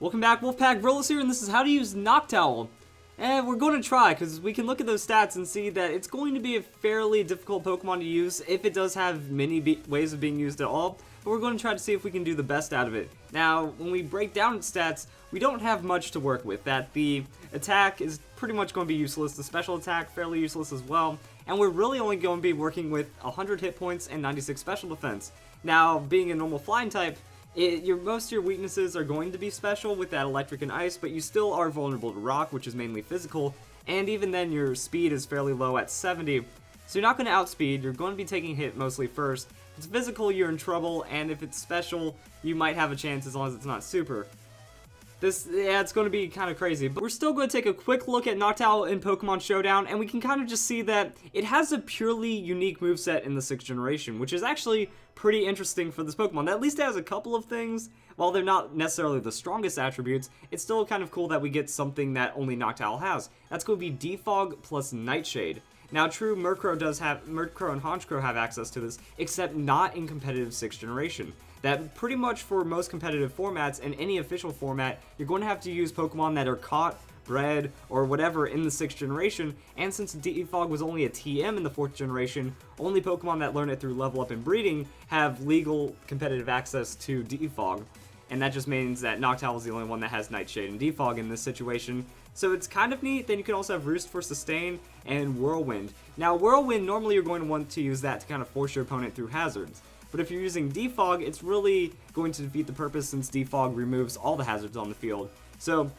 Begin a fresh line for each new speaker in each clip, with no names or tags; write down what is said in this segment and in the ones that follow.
Welcome back, Wolfpack Brawlers here, and this is how to use Noctowl. And we're going to try, because we can look at those stats and see that it's going to be a fairly difficult Pokemon to use if it does have many ways of being used at all. But we're going to try to see if we can do the best out of it. Now, when we break down its stats, we don't have much to work with. That the attack is pretty much going to be useless, the special attack fairly useless as well, and we're really only going to be working with 100 hit points and 96 special defense. Now, being a normal flying type, most of your weaknesses are going to be special with that electric and ice, but you still are vulnerable to rock, which is mainly physical, and even then your speed is fairly low at 70, so you're not going to outspeed, you're going to be taking hit mostly first. If it's physical, you're in trouble, and if it's special, you might have a chance as long as it's not super. It's going to be kind of crazy, but we're still going to take a quick look at Noctowl in Pokemon Showdown, and we can kind of just see that it has a purely unique moveset in the 6th generation, which is actually pretty interesting for this Pokemon. At least it has a couple of things. While they're not necessarily the strongest attributes, it's still kind of cool that we get something that only Noctowl has. That's going to be Defog plus Nightshade. Now, true, Murkrow and Honchkrow have access to this, except not in competitive 6th generation. That pretty much for most competitive formats and any official format, you're going to have to use Pokemon that are caught, bred, or whatever in the 6th generation, and since Defog was only a TM in the 4th generation, only Pokemon that learn it through level up and breeding have legal competitive access to Defog. And that just means that Noctowl is the only one that has Nightshade and Defog in this situation. So it's kind of neat. Then you can also have Roost for Sustain and Whirlwind. Now, Whirlwind, normally you're going to want to use that to kind of force your opponent through hazards. But if you're using Defog, it's really going to defeat the purpose since Defog removes all the hazards on the field. So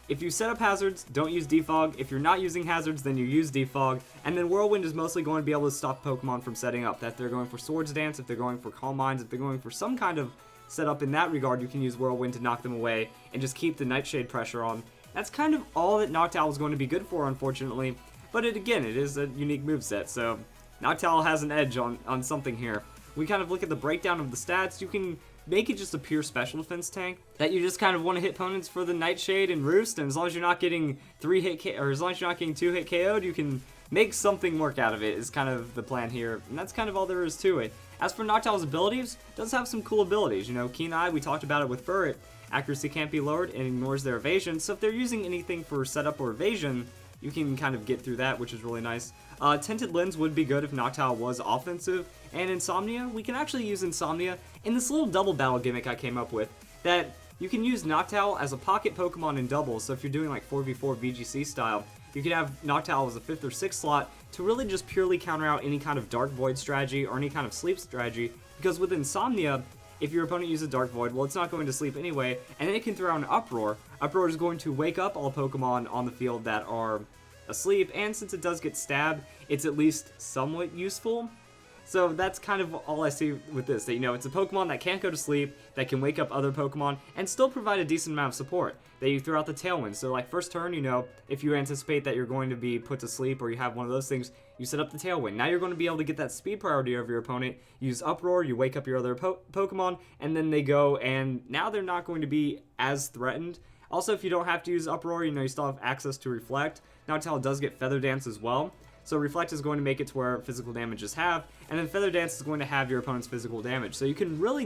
if you set up hazards, don't use Defog. If you're not using hazards, then you use Defog. And then Whirlwind is mostly going to be able to stop Pokemon from setting up. That if they're going for Swords Dance, if they're going for Calm Minds, if they're going for some kind of setup in that regard, you can use Whirlwind to knock them away and just keep the Nightshade pressure on. That's kind of all that Noctowl is going to be good for, unfortunately. But it is a unique moveset, so Noctowl has an edge on something here. We kind of look at the breakdown of the stats. You can make it just a pure special defense tank that you just kind of want to hit opponents for the Nightshade and Roost, and as long as you're not getting 2-hit KO'd, you can make something work out of it, is kind of the plan here, and that's kind of all there is to it. As for Noctowl's abilities, it does have some cool abilities. You know, Keen Eye, we talked about it with Furret. Accuracy can't be lowered and ignores their evasion, so if they're using anything for setup or evasion, you can kind of get through that, which is really nice. Tinted Lens would be good if Noctowl was offensive, and Insomnia, we can actually use Insomnia in this little double battle gimmick I came up with, that you can use Noctowl as a pocket Pokemon in doubles, so if you're doing like 4v4 VGC style, you can have Noctowl as a 5th or 6th slot to really just purely counter out any kind of Dark Void strategy or any kind of sleep strategy, because with Insomnia, if your opponent uses Dark Void, well, it's not going to sleep anyway, and then it can throw out an Uproar. Uproar is going to wake up all Pokemon on the field that are asleep, and since it does get stabbed, it's at least somewhat useful. So that's kind of all I see with this, that, you know, it's a Pokemon that can't go to sleep, that can wake up other Pokemon, and still provide a decent amount of support, that you throw out the Tailwind. So like first turn, you know, if you anticipate that you're going to be put to sleep or you have one of those things, you set up the Tailwind. Now you're going to be able to get that speed priority over your opponent, use Uproar, you wake up your other Pokemon, and then they go, and now they're not going to be as threatened. Also, if you don't have to use Uproar, you know, you still have access to Reflect. Noctowl does get Feather Dance as well. So Reflect is going to make it to where physical damage is half, and then Feather Dance is going to have your opponent's physical damage. So you can really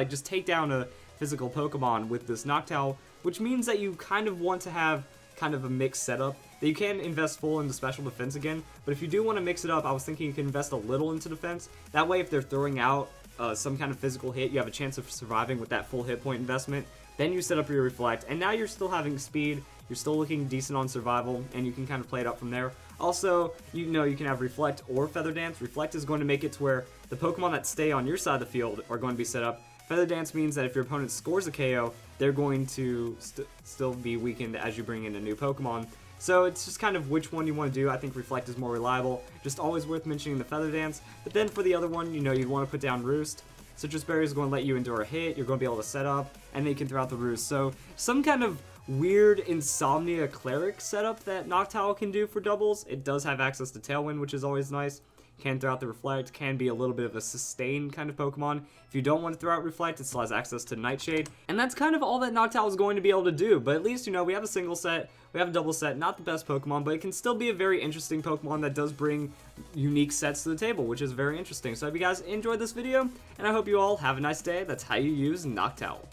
just take down a physical Pokemon with this Noctowl, which means that you kind of want to have kind of a mixed setup, that you can invest full into special defense again, but if you do want to mix it up, I was thinking you can invest a little into defense. That way, if they're throwing out some kind of physical hit, you have a chance of surviving with that full hit point investment. Then you set up your Reflect, and now you're still having speed, you're still looking decent on survival, and you can kind of play it up from there. Also, you know, you can have Reflect or Feather Dance. Reflect is going to make it to where the Pokemon that stay on your side of the field are going to be set up. Feather Dance means that if your opponent scores a KO, they're going to still be weakened as you bring in a new Pokemon. So it's just kind of which one you want to do. I think Reflect is more reliable. Just always worth mentioning the Feather Dance. But then for the other one, you know, you'd want to put down Roost. Citrus Berry is going to let you endure a hit, you're going to be able to set up, and then you can throw out the Roost. So some kind of weird Insomnia Cleric setup that Noctowl can do for doubles. It does have access to Tailwind, which is always nice. Can throw out the Reflect, can be a little bit of a sustained kind of Pokemon. If you don't want to throw out Reflect, it still has access to Nightshade. And that's kind of all that Noctowl is going to be able to do. But at least, you know, we have a single set, we have a double set, not the best Pokemon, but it can still be a very interesting Pokemon that does bring unique sets to the table, which is very interesting. So I hope you guys enjoyed this video, and I hope you all have a nice day. That's how you use Noctowl.